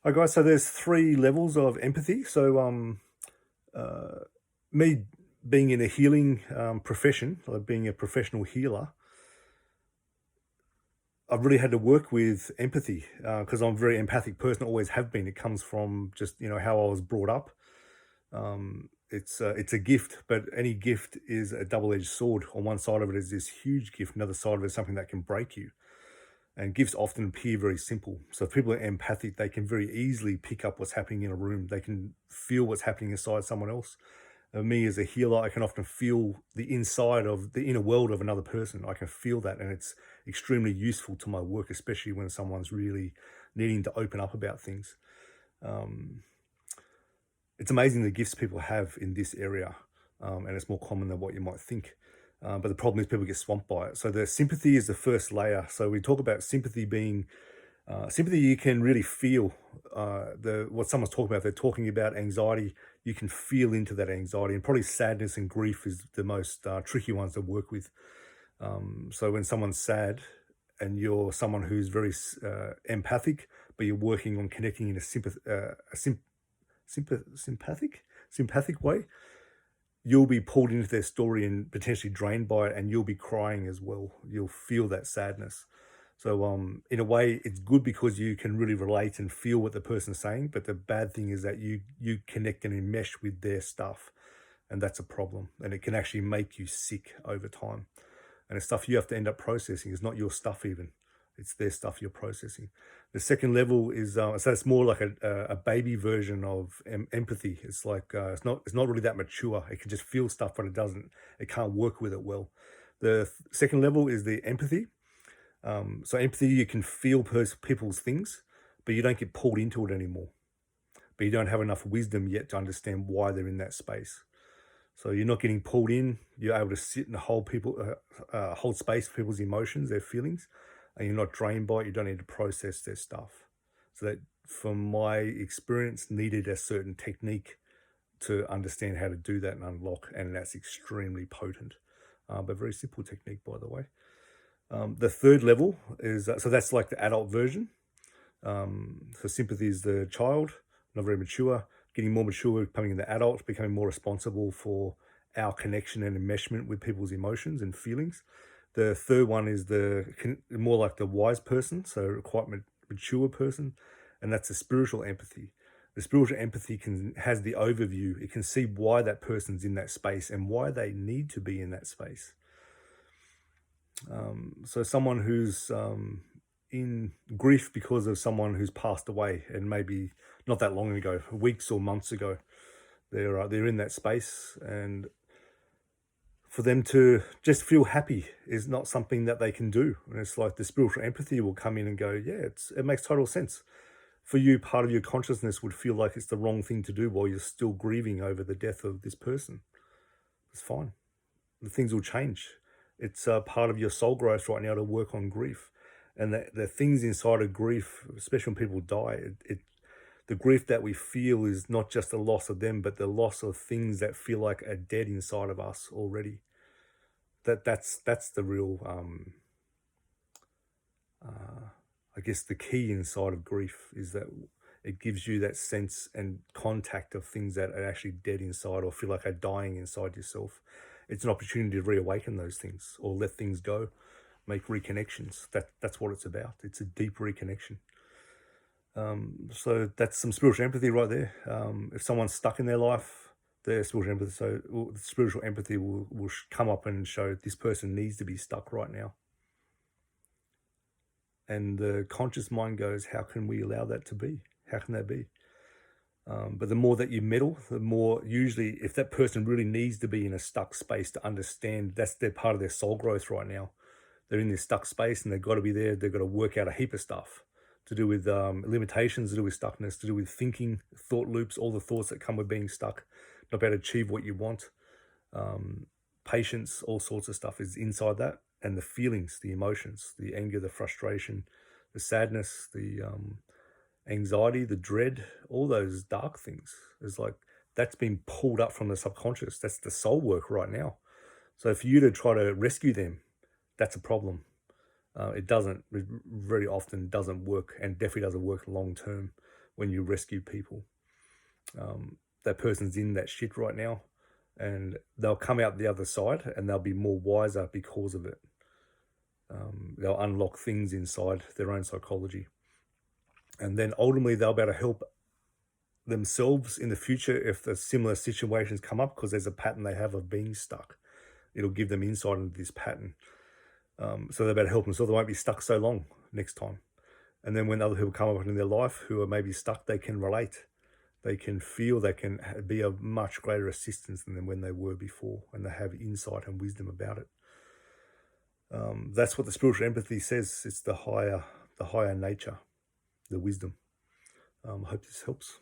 Hi guys, so there's three levels of empathy. Uh, Me being in a healing profession, like being a professional healer, I've really had to work with empathy because I'm a very empathic person. Always have been. It comes from just how I was brought up. It's a gift, but any gift is a double-edged sword. On one side of it is this huge gift, another side of it is something that can break you. And gifts often appear very simple. So if people are empathic, they can very easily pick up what's happening in a room. They can feel what's happening inside someone else. Me as a healer, I can often feel the inside of the inner world of another person. I can feel that, and it's extremely useful to my work, especially when someone's really needing to open up about things. Um, it's amazing the gifts people have in this area, and it's more common than what you might think. But the problem is people get swamped by it. So the sympathy is the first layer. So we talk about sympathy being sympathy. You can really feel the what someone's talking about. If they're talking about anxiety, you can feel into that anxiety, and probably sadness and grief is the most tricky ones to work with. So when someone's sad and you're someone who's very empathic, but you're working on connecting in a sympathic way, you'll be pulled into their story and potentially drained by it, and you'll be crying as well. You'll feel that sadness. So, in a way, it's good because you can really relate and feel what the person's saying. But the bad thing is that you connect and enmesh with their stuff, and that's a problem. And it can actually make you sick over time. And it's stuff you have to end up processing. It's not your stuff even. It's their stuff you're processing. The second level is so it's more like a baby version of empathy. It's like it's not really that mature. It can just feel stuff, but it can't work with it well. The second level is the empathy. So empathy, you can feel people's things, but you don't get pulled into it anymore. But you don't have enough wisdom yet to understand why they're in that space. So you're not getting pulled in. You're able to sit and hold space for people's emotions, their feelings, and you're not drained by it. You don't need to process their stuff. So that, from my experience, needed a certain technique to understand how to do that and unlock, and that's extremely potent. But very simple technique, by the way. The third level is so that's like the adult version. So sympathy is the child, not very mature, getting more mature, becoming the adult, becoming more responsible for our connection and enmeshment with people's emotions and feelings. The third one is more like the wise person, so quite mature person, and that's the spiritual empathy. The spiritual empathy has the overview. It can see why that person's in that space and why they need to be in that space. So someone who's in grief because of someone who's passed away, and maybe not that long ago, weeks or months ago, they're in that space, and for them to just feel happy is not something that they can do. And it's like the spiritual empathy will come in and go, yeah, it makes total sense. For you, part of your consciousness would feel like it's the wrong thing to do while you're still grieving over the death of this person. It's fine. The things will change. It's part of your soul growth right now to work on grief, and the things inside of grief, especially when people die, the grief that we feel is not just the loss of them, but the loss of things that feel like are dead inside of us already. That's the real, I guess, the key inside of grief is that it gives you that sense and contact of things that are actually dead inside or feel like are dying inside yourself. It's an opportunity to reawaken those things or let things go, make reconnections. That's what it's about. It's a deep reconnection. So that's some spiritual empathy right there. If someone's stuck in their life, their spiritual empathy, spiritual empathy will come up and show this person needs to be stuck right now. And the conscious mind goes, how can we allow that to be? How can that be? But the more that you meddle, the more usually, if that person really needs to be in a stuck space to understand that's their part of their soul growth right now, they're in this stuck space and they've got to be there. They've got to work out a heap of stuff to do with limitations, to do with stuckness, to do with thinking, thought loops, all the thoughts that come with being stuck, not be able to achieve what you want. Patience, all sorts of stuff is inside that, and the feelings, the emotions, the anger, the frustration, the sadness, the anxiety, the dread, all those dark things is like that's been pulled up from the subconscious. That's the soul work right now. So for you to try to rescue them, that's a problem. It very often doesn't work, and definitely doesn't work long term. when you rescue people. That person's in that shit right now, and they'll come out the other side and they'll be more wiser because of it. They'll unlock things inside their own psychology, and then ultimately they'll be able to help themselves in the future if the similar situations come up, because there's a pattern they have of being stuck. It'll give them insight into this pattern. So they're better help themselves. They won't be stuck so long next time. And then when other people come up in their life who are maybe stuck, they can relate. They can feel, they can be of much greater assistance than when they were before, and they have insight and wisdom about it. That's what the spiritual empathy says. It's the higher nature, the wisdom. I hope this helps.